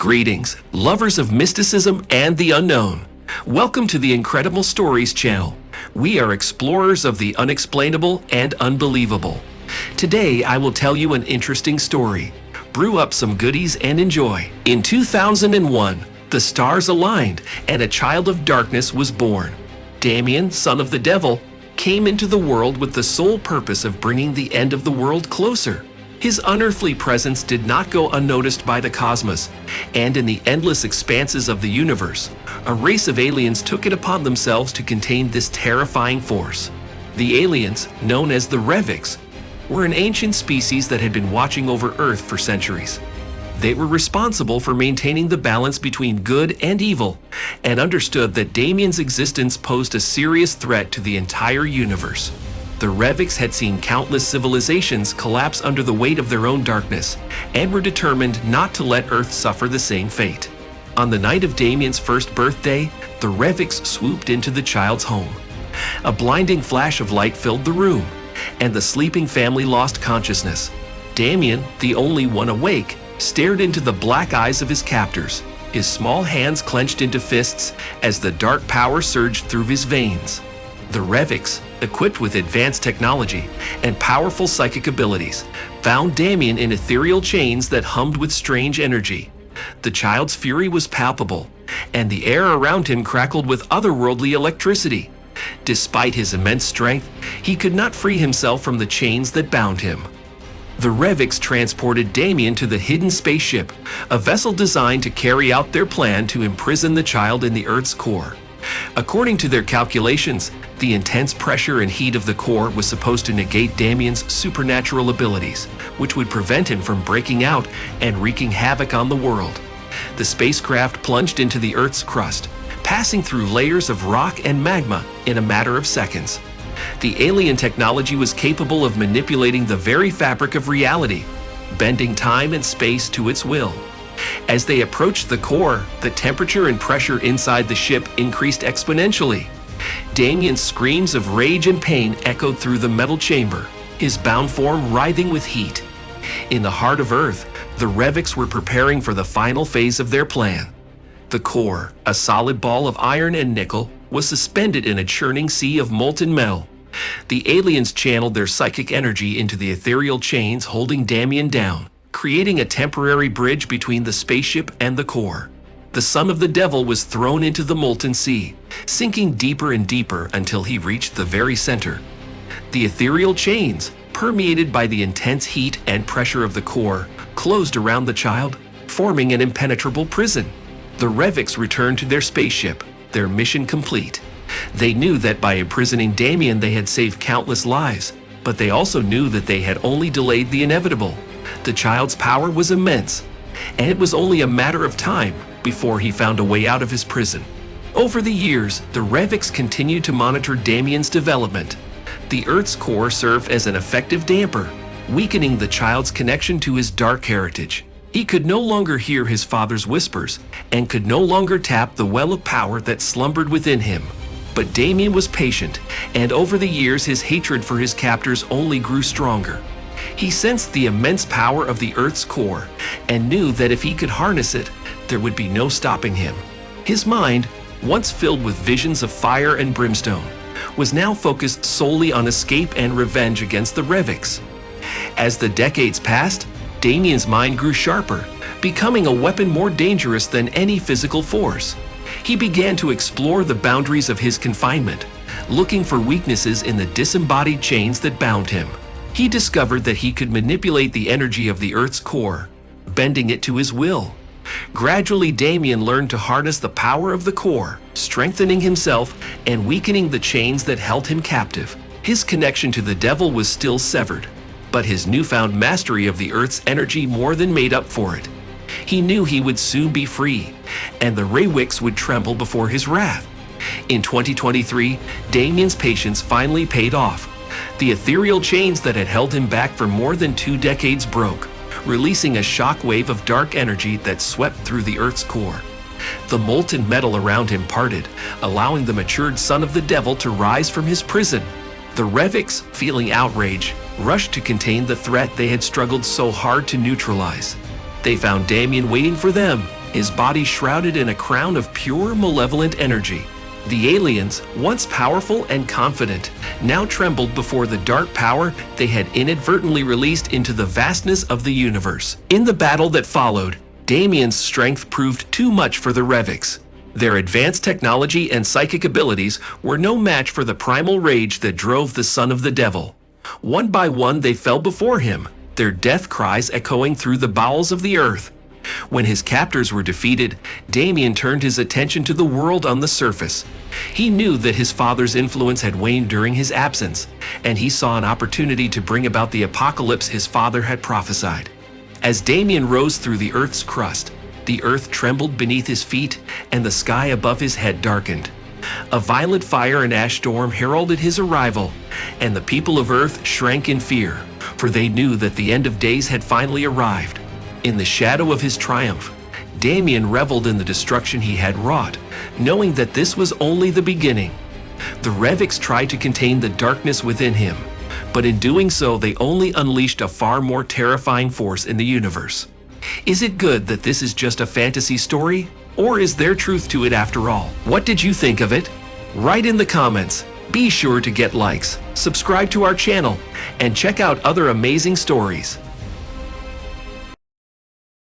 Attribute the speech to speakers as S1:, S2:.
S1: Greetings, lovers of mysticism and the unknown. Welcome to the Incredible Stories channel. We are explorers of the unexplainable and unbelievable. Today, I will tell you an interesting story. Brew up some goodies and enjoy. In 2001, the stars aligned and a child of darkness was born. Damian, son of the devil, came into the world with the sole purpose of bringing the end of the world closer. His unearthly presence did not go unnoticed by the cosmos, and in the endless expanses of the universe, a race of aliens took it upon themselves to contain this terrifying force. The aliens, known as the Rehviks, were an ancient species that had been watching over Earth for centuries. They were responsible for maintaining the balance between good and evil, and understood that Damian's existence posed a serious threat to the entire universe. The Rehviks had seen countless civilizations collapse under the weight of their own darkness, and were determined not to let Earth suffer the same fate. On the night of Damian's first birthday, the Rehviks swooped into the child's home. A blinding flash of light filled the room, and the sleeping family lost consciousness. Damian, the only one awake, stared into the black eyes of his captors, his small hands clenched into fists as the dark power surged through his veins. The Rehviks, equipped with advanced technology and powerful psychic abilities, bound Damian in ethereal chains that hummed with strange energy. The child's fury was palpable, and the air around him crackled with otherworldly electricity. Despite his immense strength, he could not free himself from the chains that bound him. The Rehviks transported Damian to the hidden spaceship, a vessel designed to carry out their plan to imprison the child in the Earth's core. According to their calculations, the intense pressure and heat of the core was supposed to negate Damian's supernatural abilities, which would prevent him from breaking out and wreaking havoc on the world. The spacecraft plunged into the Earth's crust, passing through layers of rock and magma in a matter of seconds. The alien technology was capable of manipulating the very fabric of reality, bending time and space to its will. As they approached the core, the temperature and pressure inside the ship increased exponentially. Damian's screams of rage and pain echoed through the metal chamber, his bound form writhing with heat. In the heart of Earth, the Rehviks were preparing for the final phase of their plan. The core, a solid ball of iron and nickel, was suspended in a churning sea of molten metal. The aliens channeled their psychic energy into the ethereal chains holding Damian down, creating a temporary bridge between the spaceship and the core. The son of the devil was thrown into the molten sea, sinking deeper and deeper until he reached the very center. The ethereal chains, permeated by the intense heat and pressure of the core, closed around the child, forming an impenetrable prison. The Rehviks returned to their spaceship, their mission complete. They knew that by imprisoning Damian they had saved countless lives, but they also knew that they had only delayed the inevitable. The child's power was immense, and it was only a matter of time before he found a way out of his prison. Over the years, the Rehviks continued to monitor Damian's development. The Earth's core served as an effective damper, weakening the child's connection to his dark heritage. He could no longer hear his father's whispers, and could no longer tap the well of power that slumbered within him. But Damian was patient, and over the years his hatred for his captors only grew stronger. He sensed the immense power of the Earth's core, and knew that if he could harness it, there would be no stopping him. His mind, once filled with visions of fire and brimstone, was now focused solely on escape and revenge against the Rehviks. As the decades passed, Damian's mind grew sharper, becoming a weapon more dangerous than any physical force. He began to explore the boundaries of his confinement, looking for weaknesses in the disembodied chains that bound him. He discovered that he could manipulate the energy of the Earth's core, bending it to his will. Gradually, Damian learned to harness the power of the core, strengthening himself and weakening the chains that held him captive. His connection to the devil was still severed, but his newfound mastery of the Earth's energy more than made up for it. He knew he would soon be free, and the Rehviks would tremble before his wrath. In 2023, Damian's patience finally paid off. The ethereal chains that had held him back for more than 2 decades broke, releasing a shockwave of dark energy that swept through the Earth's core. The molten metal around him parted, allowing the matured son of the devil to rise from his prison. The Rehviks, feeling outrage, rushed to contain the threat they had struggled so hard to neutralize. They found Damian waiting for them, his body shrouded in a crown of pure malevolent energy. The aliens, once powerful and confident, now trembled before the dark power they had inadvertently released into the vastness of the universe. In the battle that followed, Damian's strength proved too much for the Rehviks. Their advanced technology and psychic abilities were no match for the primal rage that drove the son of the devil. One by one they fell before him, their death cries echoing through the bowels of the earth. When his captors were defeated, Damian turned his attention to the world on the surface. He knew that his father's influence had waned during his absence, and he saw an opportunity to bring about the apocalypse his father had prophesied. As Damian rose through the earth's crust, the earth trembled beneath his feet, and the sky above his head darkened. A violent fire and ash storm heralded his arrival, and the people of earth shrank in fear, for they knew that the end of days had finally arrived. In the shadow of his triumph, Damian reveled in the destruction he had wrought, knowing that this was only the beginning. The Rehviks tried to contain the darkness within him, but in doing so they only unleashed a far more terrifying force in the universe. Is it good that this is just a fantasy story? Or is there truth to it after all? What did you think of it? Write in the comments. Be sure to get likes, subscribe to our channel, and check out other amazing stories.